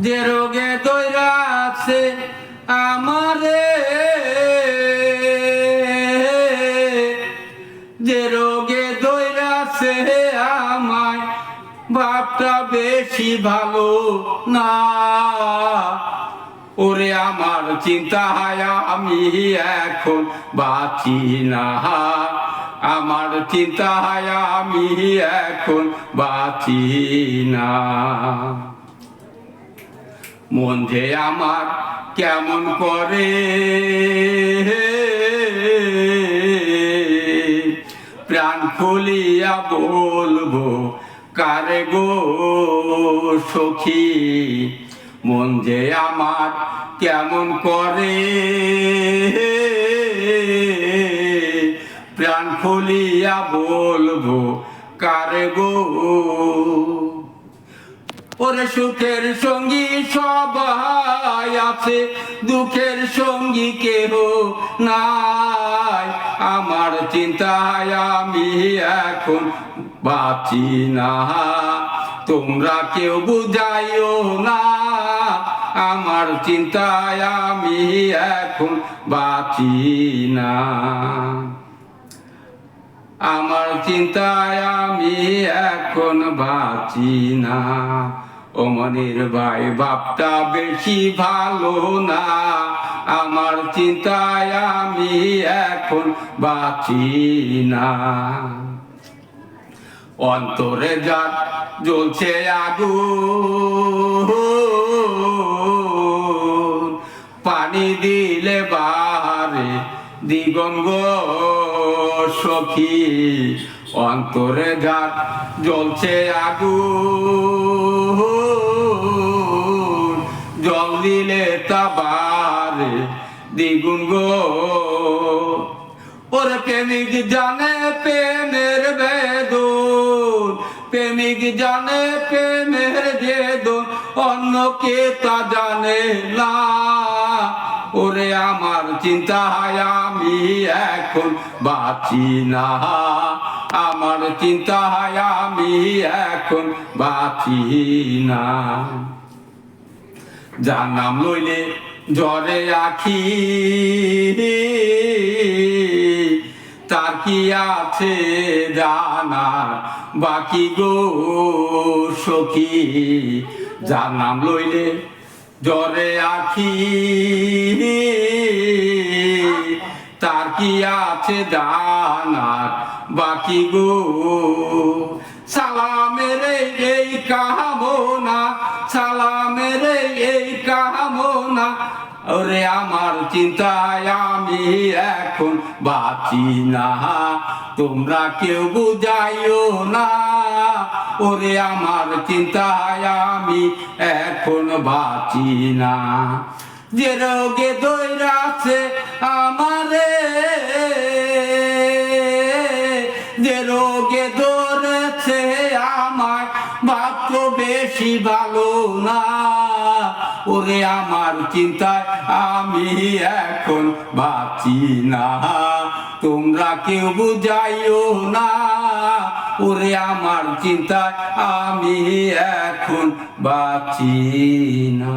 যে রোগে দৈরাছে আমারে, যে রোগে দৈরাছে আমায়, বাপটা বেশি ভালো না। ওরে আমার চিন্তা হয় আমি এখন বাঁচি না, আমার চিন্তা হয় আমি এখন বাঁচি না। মন যে আমার কেমন করে প্রাণ খুলিয়া বলবো কারে গো সখী, মন যে আমার কেমন করে প্রাণ খুলিয়া বলবো কারে গো। ওরে সুখের সঙ্গী সবাই আছে, দুঃখের সঙ্গী কেহ নাই, আমার চিন্তায় আমি এখন বাঁচি না। তোমরা কেউ বুঝাইও না, আমার চিন্তায় আমি এখন বাঁচি না, আমার চিন্তায় আমি এখন বাঁচি না। ও মনির ভাই বাপটা বেশি ভালো না, আমার চিন্তায় আমি এখন বাঁচি না। অন্তরে যার জ্বলছে আগুন, পানি দিলে বাহারে দ্বিগুণ গো সখী, অন্তরে যার জ্বলছে আগুন, জল দিলে তা বাহারে দ্বিগুণ গো। ওরে প্রেমিক জানে প্রেমের বেদন, প্রেমিক জানে প্রেমের বেদন, অন্য কে তা জানে না। ওরে আমার চিন্তায় আমি এখন বাঁচি না, আমার চিন্তায় আমি এখন বাঁচি না। যার নাম লইলে জ্বরে আখি, তার কি আছে জানা বাকি গো সখী, যার নাম লইলে জ্বরে আখি, তার কি আছে জানার বাকি গো। সালামের এই কামনা, সালামের এই কামনা, ওরে আমার চিন্তায় আমি এখন বাঁচি না, তোমরা কেউ বুঝাইও না, ওরে আমার চিন্তায় আমি এখন বাঁচি না। যে রোগে দৈরাছে আমারে, যে রোগে ধরেছে আমায়, ভাগ্য বেশি ভালো না, ওরে আমার চিন্তায় আমি এখন বাঁচি না, তোমরা কেউ বুঝাইও না, ওরে আমার চিন্তায় আমি এখন বাঁচি না।